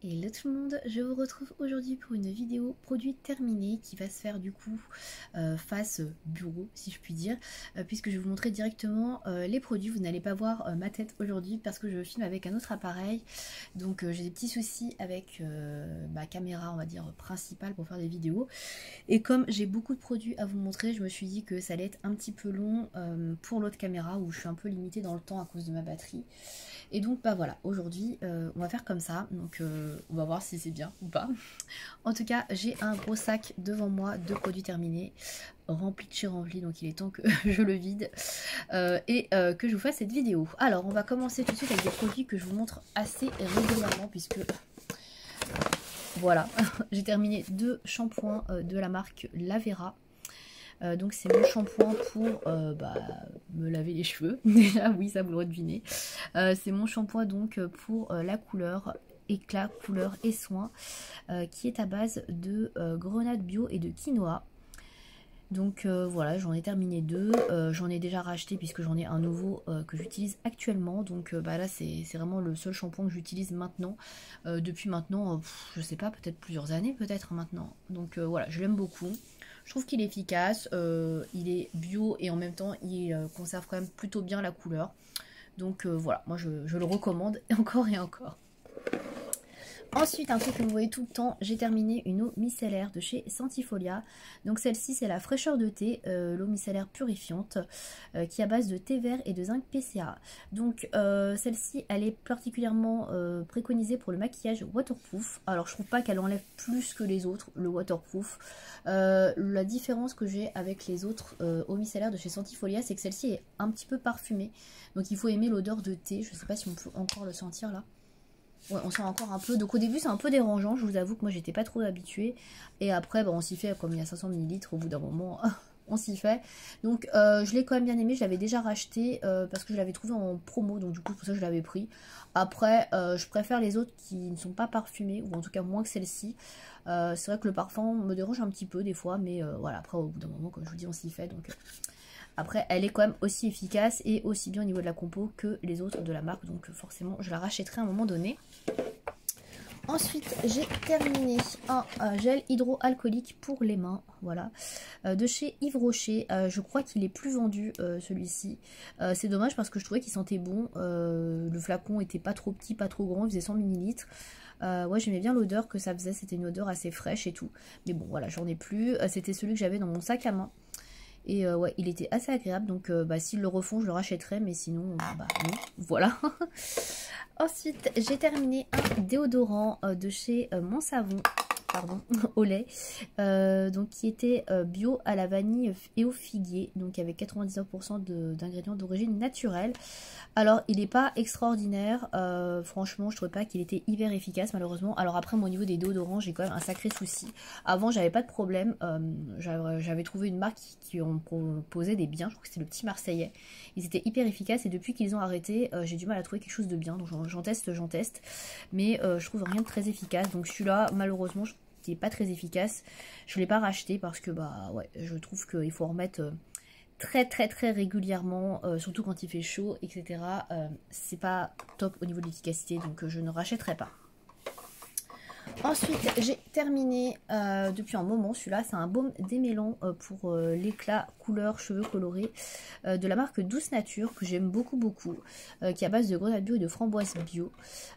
Hello tout le monde, je vous retrouve aujourd'hui pour une vidéo produit terminé qui va se faire du coup face bureau si je puis dire, puisque je vais vous montrer directement les produits. Vous n'allez pas voir ma tête aujourd'hui parce que je filme avec un autre appareil, donc j'ai des petits soucis avec ma caméra on va dire principale pour faire des vidéos, et comme j'ai beaucoup de produits à vous montrer, je me suis dit que ça allait être un petit peu long pour l'autre caméra où je suis un peu limitée dans le temps à cause de ma batterie. Et donc bah voilà, aujourd'hui on va faire comme ça, donc on va voir si c'est bien ou pas. En tout cas j'ai un gros sac devant moi de produits terminés, rempli de chez rempli, donc il est temps que je le vide et que je vous fasse cette vidéo. Alors on va commencer tout de suite avec des produits que je vous montre assez régulièrement puisque voilà, j'ai terminé 2 shampoings de la marque Lavera. Donc c'est mon shampoing pour me laver les cheveux. Déjà oui, ça vous l'aurez deviné. C'est mon shampoing donc pour la couleur éclat, couleur et soin, qui est à base de grenade bio et de quinoa. Donc voilà, j'en ai terminé 2, j'en ai déjà racheté puisque j'en ai un nouveau que j'utilise actuellement. Donc là c'est vraiment le seul shampoing que j'utilise maintenant, depuis maintenant, je sais pas, peut-être plusieurs années peut-être maintenant. Donc voilà, je l'aime beaucoup. Je trouve qu'il est efficace, il est bio et en même temps il conserve quand même plutôt bien la couleur. Donc voilà, moi je le recommande encore et encore. Ensuite, un truc que vous voyez tout le temps, j'ai terminé une eau micellaire de chez Sentifolia. Donc celle-ci, c'est la fraîcheur de thé, l'eau micellaire purifiante, qui est à base de thé vert et de zinc PCA. Donc celle-ci, elle est particulièrement préconisée pour le maquillage waterproof. Alors je trouve pas qu'elle enlève plus que les autres, le waterproof. La différence que j'ai avec les autres eaux micellaires de chez Sentifolia, c'est que celle-ci est un petit peu parfumée. Donc il faut aimer l'odeur de thé. Je sais pas si on peut encore le sentir là. Ouais, on sent encore un peu. Donc au début c'est un peu dérangeant, je vous avoue que moi j'étais pas trop habituée. Et après on s'y fait, comme il y a 500 ml, au bout d'un moment on s'y fait. Donc je l'ai quand même bien aimé, je l'avais déjà racheté parce que je l'avais trouvé en promo. Donc du coup pour ça je l'avais pris. Après je préfère les autres qui ne sont pas parfumées, ou en tout cas moins que celle-ci. C'est vrai que le parfum me dérange un petit peu des fois, mais voilà, après au bout d'un moment comme je vous dis on s'y fait. Donc après, elle est quand même aussi efficace et aussi bien au niveau de la compo que les autres de la marque. Donc forcément, je la rachèterai à un moment donné. Ensuite, j'ai terminé un gel hydroalcoolique pour les mains, voilà, de chez Yves Rocher. Je crois qu'il est plus vendu celui-ci. C'est dommage parce que je trouvais qu'il sentait bon. Le flacon était pas trop petit, pas trop grand, il faisait 100 ml. Ouais, j'aimais bien l'odeur que ça faisait, c'était une odeur assez fraîche et tout. Mais bon, voilà, j'en ai plus. C'était celui que j'avais dans mon sac à main. Et ouais, il était assez agréable, donc s'ils le refont, je le rachèterai, mais sinon, non, voilà. Ensuite, j'ai terminé un déodorant de chez Mon Savon, pardon, au lait, donc qui était bio à la vanille et au figuier, donc avec 99% d'ingrédients d'origine naturelle. Alors il n'est pas extraordinaire, franchement je trouvais pas qu'il était hyper efficace malheureusement. Alors après moi au niveau des déodorants j'ai quand même un sacré souci. Avant j'avais pas de problème, j'avais trouvé une marque qui en proposait des biens, je crois que c'était le Petit Marseillais. Ils étaient hyper efficaces et depuis qu'ils ont arrêté j'ai du mal à trouver quelque chose de bien, donc j'en teste, mais je trouve rien de très efficace. Donc celui-là malheureusement il n'est pas très efficace, je l'ai pas racheté parce que ouais, je trouve qu'il faut en remettre très régulièrement, surtout quand il fait chaud, etc. C'est pas top au niveau de l'efficacité, donc je ne rachèterai pas. Ensuite, j'ai terminé depuis un moment, celui-là, c'est un baume démêlant pour l'éclat couleur cheveux colorés de la marque Douce Nature, que j'aime beaucoup, qui est à base de grenade bio et de framboise bio.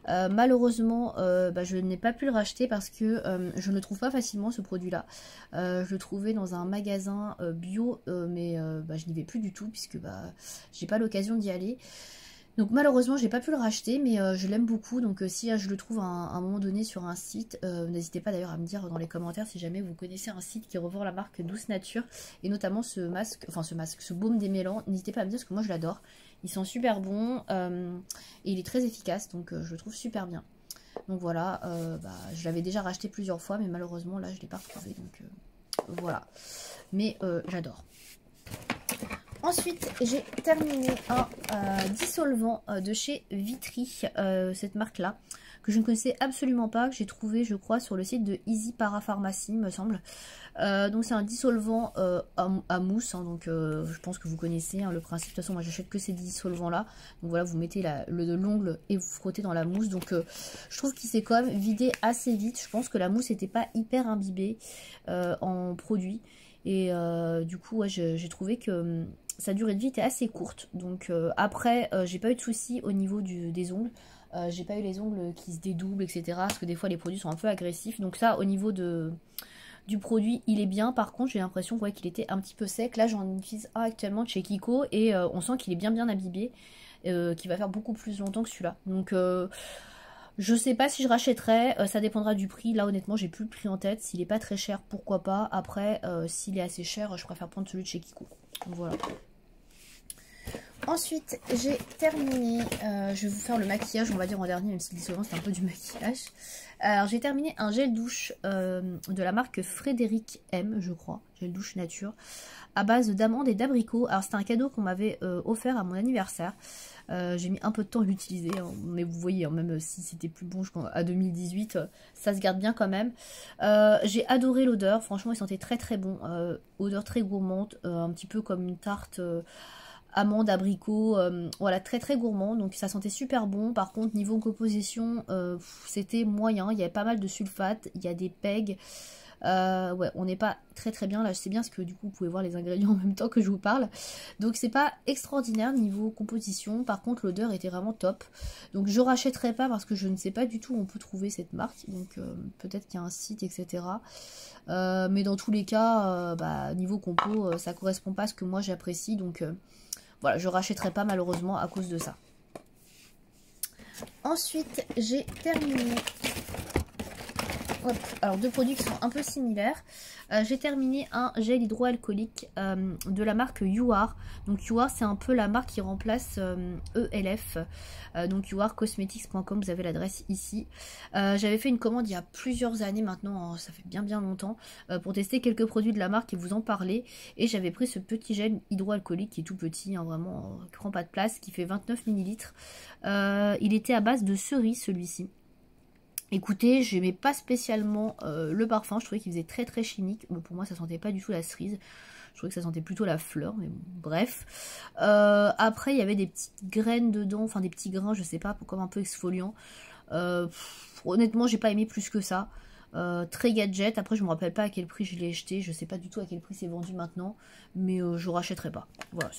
Malheureusement, je n'ai pas pu le racheter parce que je ne le trouve pas facilement ce produit-là. Je le trouvais dans un magasin bio, mais je n'y vais plus du tout puisque j'ai pas l'occasion d'y aller. Donc malheureusement j'ai pas pu le racheter, mais je l'aime beaucoup, donc si je le trouve à un moment donné sur un site, n'hésitez pas d'ailleurs à me dire dans les commentaires si jamais vous connaissez un site qui revend la marque Douce Nature, et notamment ce baume démêlant, n'hésitez pas à me dire parce que moi je l'adore, il sent super bon, et il est très efficace, donc je le trouve super bien. Donc voilà, je l'avais déjà racheté plusieurs fois, mais malheureusement là je l'ai pas retrouvé, donc voilà, mais j'adore. Ensuite, j'ai terminé un dissolvant de chez Vitry, cette marque-là, que je ne connaissais absolument pas, que j'ai trouvé je crois sur le site de Easy Parapharmacie me semble. Donc c'est un dissolvant à mousse, hein, donc je pense que vous connaissez hein, le principe. De toute façon moi j'achète que ces dissolvants là. Donc voilà, vous mettez l'ongle et vous frottez dans la mousse. Donc je trouve qu'il s'est quand même vidé assez vite. Je pense que la mousse n'était pas hyper imbibée en produit. Et du coup ouais, j'ai trouvé que sa durée de vie était assez courte. Donc après j'ai pas eu de soucis au niveau des ongles. J'ai pas eu les ongles qui se dédoublent etc. Parce que des fois les produits sont un peu agressifs. Donc ça au niveau du produit il est bien. Par contre j'ai l'impression ouais, qu'il était un petit peu sec. Là j'en utilise un actuellement de chez Kiko. Et on sent qu'il est bien imbibé. Qui va faire beaucoup plus longtemps que celui-là. Donc je sais pas si je rachèterai, ça dépendra du prix. Là honnêtement j'ai plus le prix en tête. S'il est pas très cher pourquoi pas. Après s'il est assez cher je préfère prendre celui de chez Kiko. Donc voilà. Ensuite j'ai terminé, je vais vous faire le maquillage on va dire en dernier même si souvent c'est un peu du maquillage. Alors j'ai terminé un gel douche de la marque Frédéric M je crois, gel douche nature à base d'amandes et d'abricots. Alors c'était un cadeau qu'on m'avait offert à mon anniversaire. J'ai mis un peu de temps à l'utiliser hein, mais vous voyez hein, même si c'était plus bon à 2018 ça se garde bien quand même. J'ai adoré l'odeur, franchement il sentait très bon, odeur très gourmande, un petit peu comme une tarte amande, abricot, voilà très gourmand, donc ça sentait super bon. Par contre niveau composition c'était moyen, il y avait pas mal de sulfate, il y a des pegs, ouais on n'est pas très bien là, je sais bien parce que du coup vous pouvez voir les ingrédients en même temps que je vous parle, donc c'est pas extraordinaire niveau composition. Par contre l'odeur était vraiment top, donc je rachèterai pas parce que je ne sais pas du tout où on peut trouver cette marque, donc peut-être qu'il y a un site etc. Mais dans tous les cas bah, niveau compo ça correspond pas à ce que moi j'apprécie, donc voilà, je rachèterai pas malheureusement à cause de ça. Ensuite, j'ai terminé. Hop, alors deux produits qui sont un peu similaires. J'ai terminé un gel hydroalcoolique de la marque YouAre. Donc YouAre c'est un peu la marque qui remplace ELF. Donc youarecosmetics.com, vous avez l'adresse ici. J'avais fait une commande il y a plusieurs années maintenant, ça fait bien longtemps, pour tester quelques produits de la marque et vous en parler. Et j'avais pris ce petit gel hydroalcoolique qui est tout petit, hein, vraiment qui prend pas de place, qui fait 29 ml. Il était à base de cerise celui-ci. Écoutez, j'aimais pas spécialement le parfum, je trouvais qu'il faisait très chimique. Pour moi ça sentait pas du tout la cerise, je trouvais que ça sentait plutôt la fleur, mais bon, bref. Après il y avait des petites graines dedans, enfin des petits grains, je sais pas, comme un peu exfoliant. Honnêtement j'ai pas aimé plus que ça. Très gadget, après je me rappelle pas à quel prix je l'ai acheté, je sais pas du tout à quel prix c'est vendu maintenant, mais je rachèterai pas. Voilà,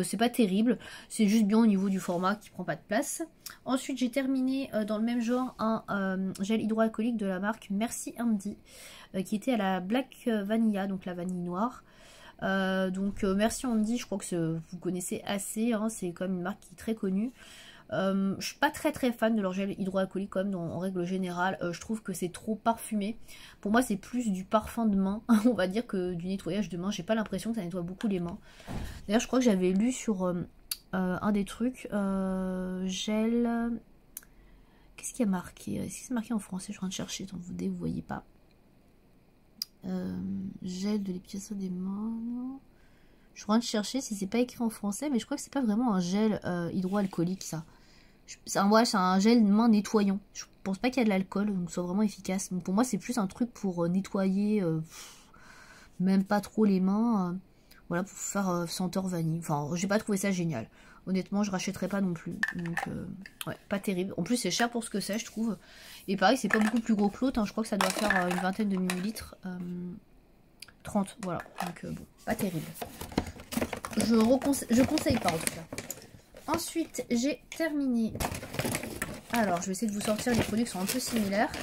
c'est pas terrible, c'est juste bien au niveau du format qui prend pas de place. Ensuite j'ai terminé dans le même genre un gel hydroalcoolique de la marque Merci Andy qui était à la Black Vanilla, donc la vanille noire. Merci Andy, je crois que vous connaissez assez, hein, c'est quand même une marque qui est très connue. Je suis pas très fan de leur gel hydroalcoolique quand même en règle générale. Je trouve que c'est trop parfumé. Pour moi c'est plus du parfum de main on va dire que du nettoyage de main. J'ai pas l'impression que ça nettoie beaucoup les mains. D'ailleurs je crois que j'avais lu sur un des trucs gel, qu'est-ce qu'il y a marqué, est-ce que c'est marqué en français, je suis en train de chercher, donc vous voyez pas. Gel de l'épilation des mains, je suis en train de chercher si c'est pas écrit en français, mais je crois que c'est pas vraiment un gel hydroalcoolique ça. C'est un gel main nettoyant. Je pense pas qu'il y a de l'alcool, donc soit vraiment efficace. Donc pour moi c'est plus un truc pour nettoyer même pas trop les mains. Voilà, pour faire senteur vanille. Enfin, j'ai pas trouvé ça génial. Honnêtement, je rachèterai pas non plus. Donc, ouais, pas terrible. En plus, c'est cher pour ce que c'est, je trouve. Et pareil, c'est pas beaucoup plus gros que l'autre. Hein. Je crois que ça doit faire une vingtaine de millilitres. 30, voilà. Donc, bon, pas terrible. Je conseille pas en tout cas. Ensuite, j'ai terminé. Alors, je vais essayer de vous sortir les produits qui sont un peu similaires.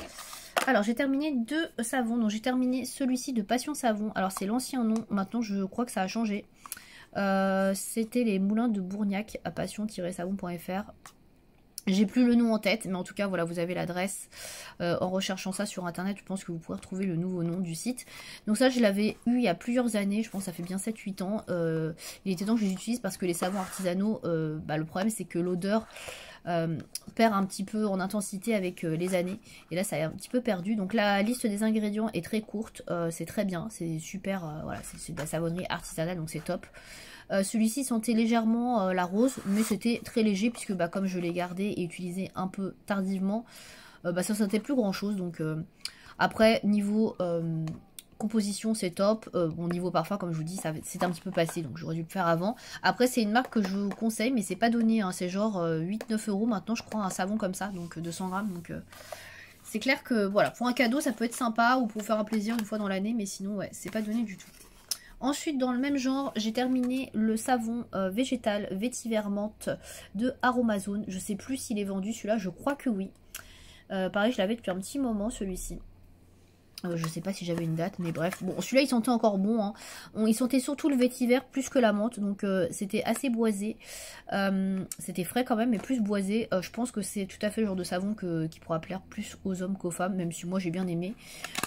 Alors j'ai terminé deux savons, donc j'ai terminé celui-ci de Passion Savon. Alors c'est l'ancien nom, maintenant je crois que ça a changé. C'était les moulins de Bourgnac à passion-savon.fr. J'ai plus le nom en tête, mais en tout cas voilà, vous avez l'adresse. En recherchant ça sur internet, je pense que vous pourrez retrouver le nouveau nom du site. Donc ça je l'avais eu il y a plusieurs années, je pense que ça fait bien 7-8 ans. Il était temps que je les utilise parce que les savons artisanaux, le problème c'est que l'odeur perd un petit peu en intensité avec les années, et là ça a un petit peu perdu. Donc la liste des ingrédients est très courte, c'est très bien, c'est super, voilà, c'est de la savonnerie artisanale, donc c'est top. Celui-ci sentait légèrement la rose, mais c'était très léger puisque bah, comme je l'ai gardé et utilisé un peu tardivement, bah, ça sentait plus grand chose. Donc après niveau composition c'est top. Bon niveau parfum comme je vous dis c'est un petit peu passé, donc j'aurais dû le faire avant. Après c'est une marque que je vous conseille mais c'est pas donné, hein. C'est genre 8-9 € maintenant je crois un savon comme ça, donc 200 grammes. Donc c'est clair que voilà, pour un cadeau ça peut être sympa ou pour faire un plaisir une fois dans l'année, mais sinon ouais c'est pas donné du tout. Ensuite dans le même genre j'ai terminé le savon végétal vétiver menthe de Aromazone. Je sais plus s'il est vendu celui-là, je crois que oui. Pareil je l'avais depuis un petit moment celui-ci. Je sais pas si j'avais une date, mais bref. Bon, celui-là, il sentait encore bon. Hein. Il sentait surtout le vétiver plus que la menthe. Donc, c'était assez boisé. C'était frais quand même, mais plus boisé. Je pense que c'est tout à fait le genre de savon qui pourra plaire plus aux hommes qu'aux femmes, même si moi, j'ai bien aimé.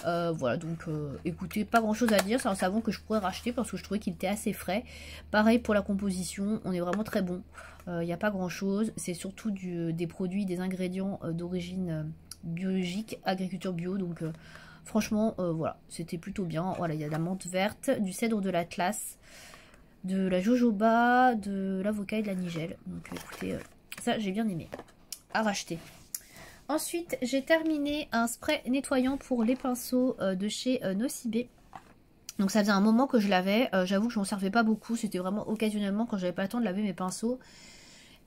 Voilà, donc, écoutez, pas grand-chose à dire. C'est un savon que je pourrais racheter parce que je trouvais qu'il était assez frais. Pareil pour la composition. On est vraiment très bon. Il n'y a pas grand-chose. C'est surtout des produits, des ingrédients d'origine biologique, agriculture bio. Donc... franchement, voilà, c'était plutôt bien. Voilà, il y a de la menthe verte, du cèdre de l'Atlas, de la jojoba, de l'avocat et de la nigelle. Donc écoutez, ça j'ai bien aimé. À racheter. Ensuite, j'ai terminé un spray nettoyant pour les pinceaux de chez Nocibé. Donc ça faisait un moment que je l'avais. J'avoue que je m'en servais pas beaucoup. C'était vraiment occasionnellement quand j'avais pas le temps de laver mes pinceaux.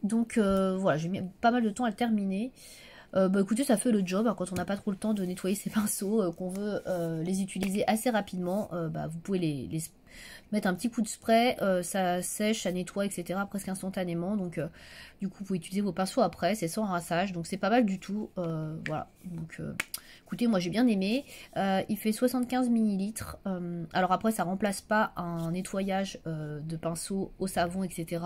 Donc voilà, j'ai mis pas mal de temps à le terminer. Bah écoutez, ça fait le job, hein, quand on n'a pas trop le temps de nettoyer ses pinceaux, qu'on veut les utiliser assez rapidement, bah, vous pouvez les mettre un petit coup de spray, ça sèche, ça nettoie, etc. presque instantanément. Donc du coup vous pouvez utiliser vos pinceaux après, c'est sans rinçage, donc c'est pas mal du tout. Voilà, donc écoutez, moi j'ai bien aimé. Il fait 75 ml. Alors après ça remplace pas un nettoyage de pinceau au savon, etc.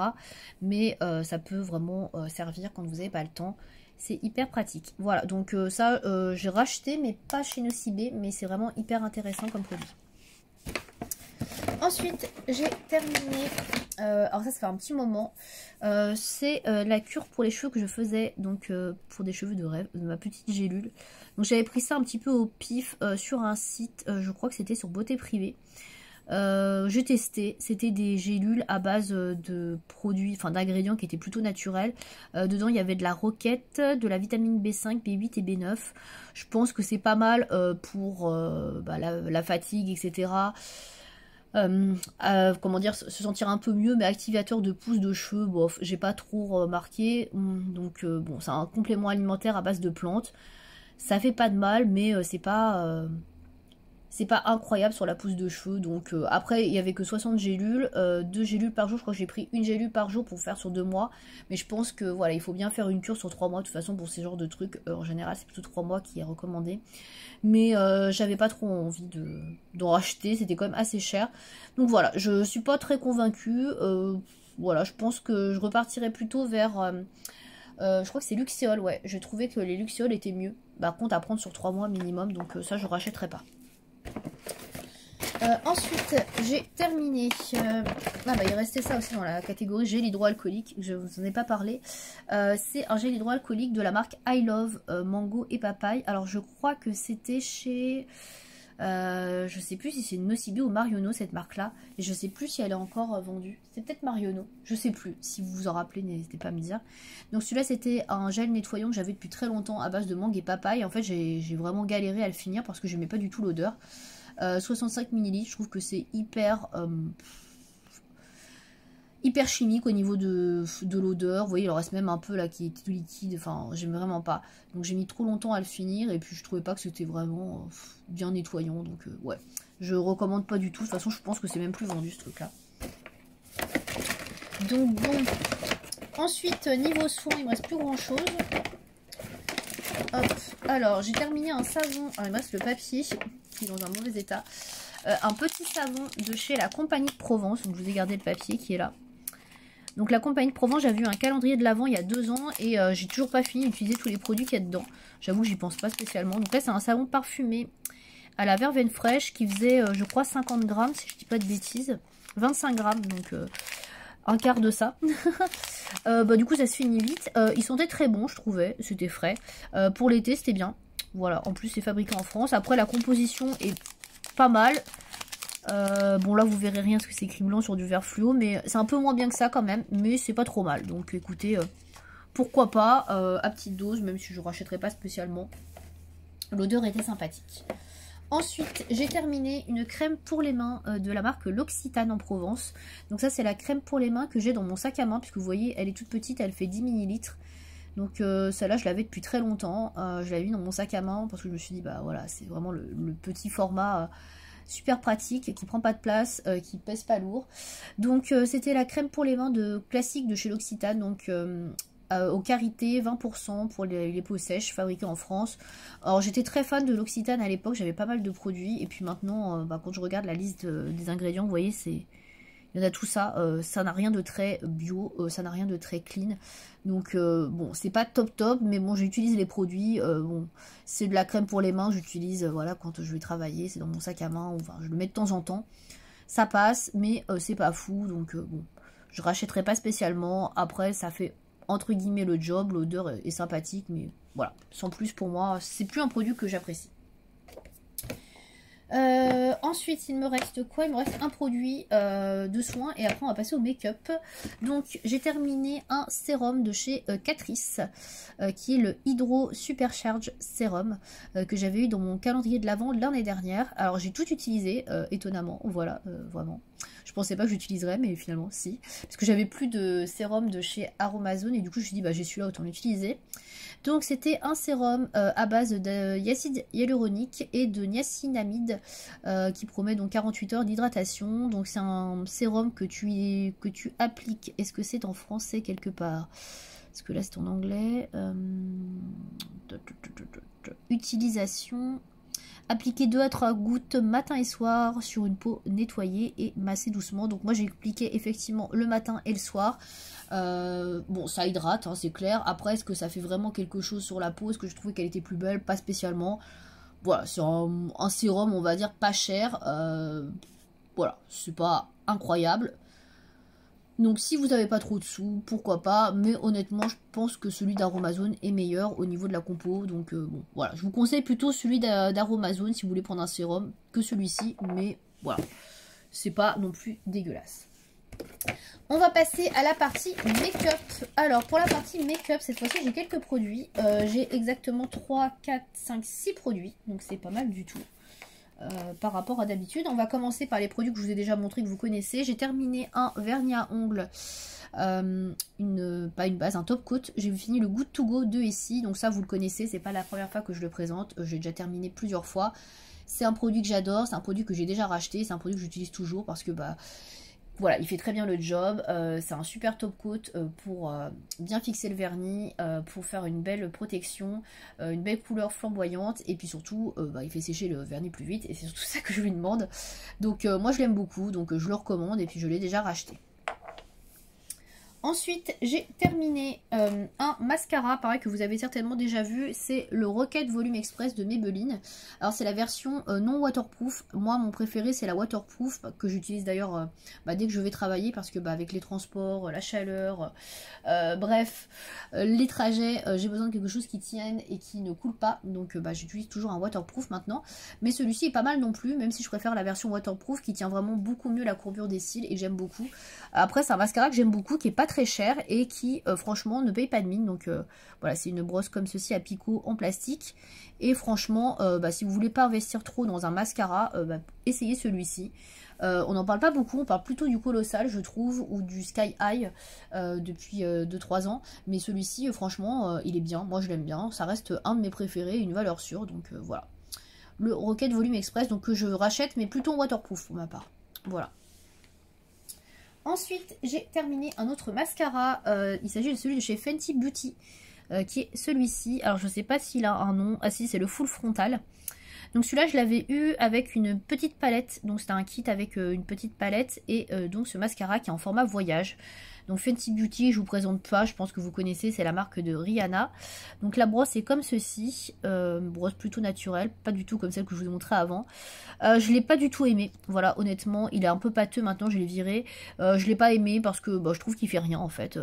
Mais ça peut vraiment servir quand vous n'avez pas le temps. C'est hyper pratique. Voilà, donc ça, j'ai racheté, mais pas chez Nocibé, mais c'est vraiment hyper intéressant comme produit. Ensuite, j'ai terminé, alors ça fait un petit moment, c'est la cure pour les cheveux que je faisais, donc pour des cheveux de rêve, de ma petite gélule. Donc j'avais pris ça un petit peu au pif sur un site, je crois que c'était sur Beauté Privée. J'ai testé, c'était des gélules à base de produits, enfin d'ingrédients qui étaient plutôt naturels. Dedans il y avait de la roquette, de la vitamine B5, B8 et B9. Je pense que c'est pas mal pour bah, la fatigue, etc. Comment dire, se sentir un peu mieux, mais activateur de pousse de cheveux, bof, j'ai pas trop remarqué. Donc bon, c'est un complément alimentaire à base de plantes. Ça fait pas de mal, mais c'est pas incroyable sur la pousse de cheveux. Donc après il y avait que 60 gélules, 2 gélules par jour. Je crois que j'ai pris une gélule par jour pour faire sur 2 mois. Mais je pense que voilà, il faut bien faire une cure sur 3 mois. De toute façon pour ces genres de trucs, en général c'est plutôt 3 mois qui est recommandé. Mais j'avais pas trop envie d'en racheter, c'était quand même assez cher. Donc voilà, je suis pas très convaincue. Voilà, je pense que je repartirai plutôt vers... je crois que c'est Luxéol, ouais. J'ai trouvé que les Luxéol étaient mieux. Par contre à prendre sur 3 mois minimum, donc ça je rachèterai pas. Ensuite j'ai terminé il restait ça aussi dans la catégorie gel hydroalcoolique, je vous en ai pas parlé. C'est un gel hydroalcoolique de la marque I Love mango et papaye. Alors je crois que c'était chez je sais plus si c'est Nocibé ou Marionneau cette marque là, et je sais plus si elle est encore vendue. C'est peut-être Marionneau, je sais plus. Si vous vous en rappelez, n'hésitez pas à me dire. Donc celui-là c'était un gel nettoyant que j'avais depuis très longtemps à base de mangue et papaye. En fait j'ai vraiment galéré à le finir parce que j'aimais pas du tout l'odeur. 65 ml, je trouve que c'est hyper chimique au niveau de l'odeur. Vous voyez, il en reste même un peu là qui est tout liquide. Enfin, j'aime vraiment pas. Donc j'ai mis trop longtemps à le finir et puis je trouvais pas que c'était vraiment bien nettoyant. Donc ouais, je recommande pas du tout. De toute façon, je pense que c'est même plus vendu ce truc là. Donc bon. Ensuite, niveau soin, il me reste plus grand chose. Hop. Alors, j'ai terminé un savon. Alors, il me reste le papier qui est dans un mauvais état. Un petit savon de chez la Compagnie de Provence. Donc, je vous ai gardé le papier qui est là. Donc, la Compagnie de Provence, j'avais vu un calendrier de l'Avent il y a 2 ans. Et j'ai toujours pas fini d'utiliser tous les produits qu'il y a dedans. J'avoue que j'y pense pas spécialement. Donc là, c'est un savon parfumé à la verveine fraîche qui faisait, je crois, 50 grammes, si je dis pas de bêtises. 25 grammes, donc... un quart de ça. Du coup ça se finit vite. Ils sentaient très bons, je trouvais, c'était frais. Pour l'été c'était bien. Voilà, en plus c'est fabriqué en France. Après la composition est pas mal. Bon là vous verrez rien parce que c'est écrit blanc sur du vert fluo, mais c'est un peu moins bien que ça quand même, mais c'est pas trop mal. Donc écoutez, pourquoi pas, à petite dose, même si je ne rachèterai pas spécialement. L'odeur était sympathique. Ensuite, j'ai terminé une crème pour les mains de la marque L'Occitane en Provence. Donc ça, c'est la crème pour les mains que j'ai dans mon sac à main, puisque vous voyez, elle est toute petite, elle fait 10 ml. Donc celle-là, je l'avais depuis très longtemps. Je l'avais mis dans mon sac à main parce que je me suis dit, bah voilà, c'est vraiment le petit format super pratique, qui prend pas de place, qui pèse pas lourd. Donc c'était la crème pour les mains classique de chez L'Occitane, donc au karité, 20% pour les peaux sèches, fabriquées en France. Alors j'étais très fan de L'Occitane à l'époque, j'avais pas mal de produits, et puis maintenant, quand je regarde la liste des ingrédients, vous voyez, il y en a tout ça, ça n'a rien de très bio, ça n'a rien de très clean. Donc bon, c'est pas top, mais bon, j'utilise les produits. Bon, c'est de la crème pour les mains, j'utilise voilà quand je vais travailler, c'est dans mon sac à main, enfin je le mets de temps en temps. Ça passe, mais c'est pas fou, donc bon, je rachèterai pas spécialement. Après, ça fait entre guillemets le job, l'odeur est sympathique, mais voilà, sans plus pour moi, c'est plus un produit que j'apprécie. Ensuite, il me reste quoi? Il me reste un produit de soin et après on va passer au make-up. Donc j'ai terminé un sérum de chez Catrice qui est le Hydro Supercharge Sérum que j'avais eu dans mon calendrier de l'Avent l'année dernière. Alors j'ai tout utilisé étonnamment, voilà, vraiment. Je pensais pas que j'utiliserais, mais finalement si. Parce que j'avais plus de sérum de chez Aromazone et du coup je me suis dit bah j'ai celui-là, autant l'utiliser. Donc c'était un sérum à base d'acide hyaluronique et de niacinamide qui promet donc 48 heures d'hydratation. Donc c'est un sérum que tu appliques. Est-ce que c'est en français quelque part? Parce que là c'est en anglais. Utilisation. Appliquer 2 à 3 gouttes matin et soir sur une peau nettoyée et masser doucement. Donc moi j'ai appliqué effectivement le matin et le soir. Bon, ça hydrate, hein, c'est clair. Après, est-ce que ça fait vraiment quelque chose sur la peau? Est-ce que je trouvais qu'elle était plus belle? Pas spécialement. Voilà, c'est un sérum, on va dire, pas cher. Voilà, c'est pas incroyable. Donc si vous n'avez pas trop de sous, pourquoi pas. Mais honnêtement, je pense que celui d'Aromazone est meilleur au niveau de la compo. Donc bon, voilà. Je vous conseille plutôt celui d'Aromazone si vous voulez prendre un sérum que celui-ci. Mais voilà, c'est pas non plus dégueulasse. On va passer à la partie make-up. Alors pour la partie make-up, cette fois-ci j'ai quelques produits. J'ai exactement 3, 4, 5, 6 produits. Donc c'est pas mal du tout. Par rapport à d'habitude. On va commencer par les produits que je vous ai déjà montré, que vous connaissez. J'ai terminé un vernis à ongles, pas une base, un top coat. J'ai fini le Good To Go de Essie, donc ça vous le connaissez, c'est pas la première fois que je le présente, j'ai déjà terminé plusieurs fois. C'est un produit que j'adore, c'est un produit que j'ai déjà racheté, c'est un produit que j'utilise toujours parce que bah voilà, il fait très bien le job, c'est un super top coat pour bien fixer le vernis, pour faire une belle protection, une belle couleur flamboyante, et puis surtout, bah, il fait sécher le vernis plus vite, et c'est surtout ça que je lui demande. Donc moi je l'aime beaucoup, donc je le recommande, et puis je l'ai déjà racheté. Ensuite, j'ai terminé un mascara, pareil que vous avez certainement déjà vu, c'est le Rocket Volume Express de Maybelline. Alors c'est la version non waterproof, moi mon préféré c'est la waterproof, que j'utilise d'ailleurs dès que je vais travailler, parce que avec les transports, la chaleur, bref, les trajets, j'ai besoin de quelque chose qui tienne et qui ne coule pas, donc j'utilise toujours un waterproof maintenant. Mais celui-ci est pas mal non plus, même si je préfère la version waterproof qui tient vraiment beaucoup mieux la courbure des cils et j'aime beaucoup. Après c'est un mascara que j'aime beaucoup, qui est pas très cher et qui franchement ne paye pas de mine. Donc voilà, c'est une brosse comme ceci à picot en plastique et franchement si vous voulez pas investir trop dans un mascara, essayez celui-ci. On n'en parle pas beaucoup, on parle plutôt du Colossal je trouve, ou du Sky High depuis 2-3 ans, mais celui-ci franchement il est bien, moi je l'aime bien, ça reste un de mes préférés, une valeur sûre, donc voilà. Le Rocket Volume Express, donc que je rachète mais plutôt waterproof pour ma part, voilà. Ensuite, j'ai terminé un autre mascara, il s'agit de celui de chez Fenty Beauty, qui est celui-ci. Alors, je ne sais pas s'il a un nom. Ah si, c'est le Full Frontal. Donc celui-là, je l'avais eu avec une petite palette. Donc c'était un kit avec une petite palette et donc ce mascara qui est en format voyage. Donc Fenty Beauty, je vous présente pas, je pense que vous connaissez, c'est la marque de Rihanna. Donc la brosse est comme ceci, brosse plutôt naturelle, pas du tout comme celle que je vous ai montré avant. Je l'ai pas du tout aimé, voilà, honnêtement, il est un peu pâteux maintenant, je l'ai viré. Je l'ai pas aimé parce que je trouve qu'il fait rien en fait.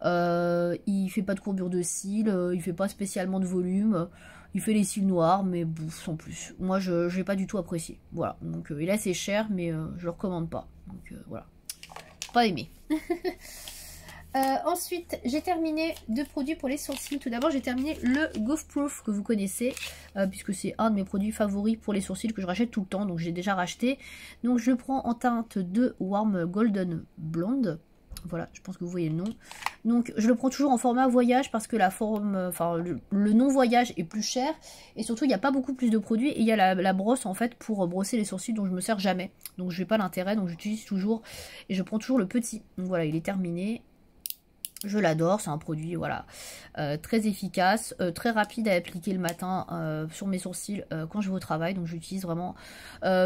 Il fait pas de courbure de cils, il fait pas spécialement de volume. Il fait les cils noirs, mais bouf, sans plus. Moi, je n'ai pas du tout apprécié. Voilà, donc il est assez cher, mais je le recommande pas. Donc voilà, pas aimé. Ensuite, j'ai terminé deux produits pour les sourcils. Tout d'abord, j'ai terminé le Goof Proof que vous connaissez, puisque c'est un de mes produits favoris pour les sourcils que je rachète tout le temps. Donc j'ai déjà racheté. Donc je le prends en teinte de Warm Golden Blonde. Voilà, je pense que vous voyez le nom. Donc je le prends toujours en format voyage parce que la forme, enfin le non voyage est plus cher. Et surtout il n'y a pas beaucoup plus de produits. Et il y a la brosse en fait pour brosser les sourcils dont je me sers jamais. Donc je n'ai pas l'intérêt, donc j'utilise toujours. Et je prends toujours le petit. Donc voilà, il est terminé. Je l'adore, c'est un produit voilà très efficace, très rapide à appliquer le matin sur mes sourcils quand je vais au travail. Donc j'utilise vraiment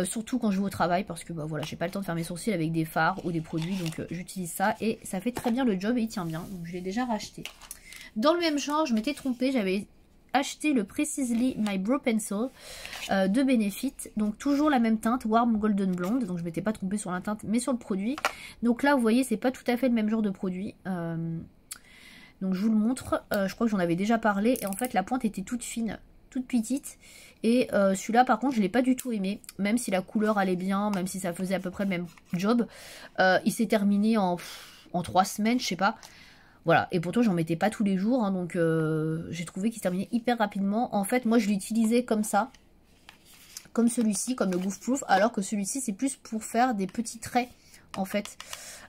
surtout quand je vais au travail parce que voilà, j'ai pas le temps de faire mes sourcils avec des fards ou des produits. Donc j'utilise ça et ça fait très bien le job et il tient bien. Donc je l'ai déjà racheté. Dans le même genre, je m'étais trompée, j'avais acheté le Precisely My Brow Pencil de Benefit, donc toujours la même teinte, Warm Golden Blonde, donc je m'étais pas trompée sur la teinte mais sur le produit. Donc là vous voyez c'est pas tout à fait le même genre de produit, donc je vous le montre, je crois que j'en avais déjà parlé et en fait la pointe était toute fine, toute petite et celui-là par contre je l'ai pas du tout aimé, même si la couleur allait bien, même si ça faisait à peu près le même job, il s'est terminé en 3 semaines je sais pas. Voilà, et pourtant j'en mettais pas tous les jours, hein, donc j'ai trouvé qu'il se terminait hyper rapidement. En fait, moi je l'utilisais comme ça, comme celui-ci, comme le Goof Proof, alors que celui-ci c'est plus pour faire des petits traits, en fait.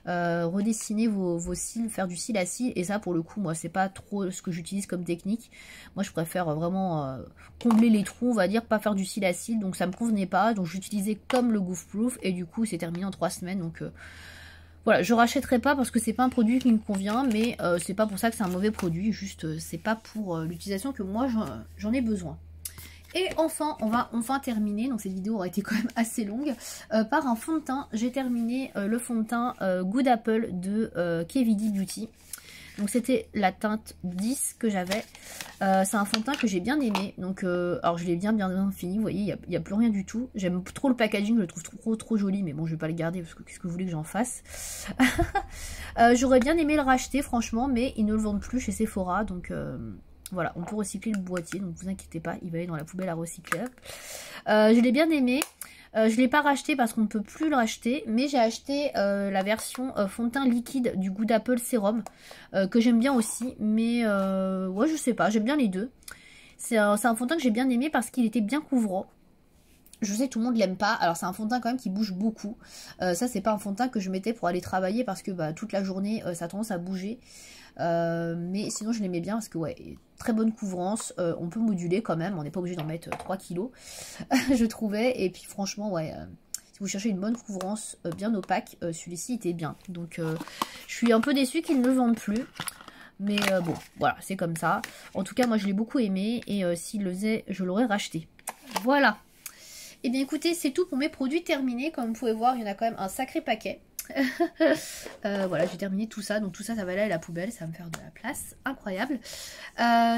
Redessiner vos cils, faire du cil à cils, et ça pour le coup, moi c'est pas trop ce que j'utilise comme technique. Moi je préfère vraiment combler les trous, on va dire, pas faire du cil à cils, donc ça me convenait pas. Donc j'utilisais comme le Goof Proof, et du coup c'est terminé en 3 semaines, donc... voilà, je rachèterai pas parce que c'est pas un produit qui me convient, mais c'est pas pour ça que c'est un mauvais produit, juste c'est pas pour l'utilisation que moi j'en ai besoin. Et enfin, on va enfin terminer, donc cette vidéo aura été quand même assez longue, par un fond de teint. J'ai terminé le fond de teint Good Apple de KVD Beauty. Donc c'était la teinte 10 que j'avais. C'est un fond de teint que j'ai bien aimé. Donc alors je l'ai bien fini. Vous voyez, il n'y a plus rien du tout. J'aime trop le packaging, je le trouve trop joli. Mais bon, je vais pas le garder parce que qu'est-ce que vous voulez que j'en fasse. J'aurais bien aimé le racheter franchement, mais ils ne le vendent plus chez Sephora. Donc voilà, on peut recycler le boîtier. Donc vous inquiétez pas, il va aller dans la poubelle à recycler. Je l'ai bien aimé. Je ne l'ai pas racheté parce qu'on ne peut plus le racheter, mais j'ai acheté la version fond de teint liquide du Good Apple Sérum, que j'aime bien aussi, mais ouais, je sais pas, j'aime bien les deux. C'est un fond de teint que j'ai bien aimé parce qu'il était bien couvrant. Je sais tout le monde l'aime pas, alors c'est un fond de teint quand même qui bouge beaucoup. Ça c'est pas un fond de teint que je mettais pour aller travailler parce que toute la journée ça a tendance à bouger. Mais sinon je l'aimais bien parce que ouais, très bonne couvrance, on peut moduler quand même, on n'est pas obligé d'en mettre 3 kilos je trouvais, et puis franchement ouais, si vous cherchez une bonne couvrance bien opaque, celui-ci était bien, donc je suis un peu déçue qu'ils ne le vendent plus, mais bon voilà, c'est comme ça. En tout cas moi je l'ai beaucoup aimé, et s'il le faisait je l'aurais racheté. Voilà, et bien écoutez, c'est tout pour mes produits terminés. Comme vous pouvez voir, il y en a quand même un sacré paquet. Voilà, j'ai terminé tout ça, donc tout ça va aller à la poubelle, ça va me faire de la place, incroyable.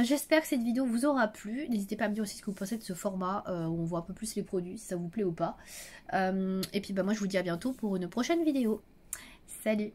J'espère que cette vidéo vous aura plu. N'hésitez pas à me dire aussi ce que vous pensez de ce format où on voit un peu plus les produits, si ça vous plaît ou pas. Et puis moi je vous dis à bientôt pour une prochaine vidéo. Salut!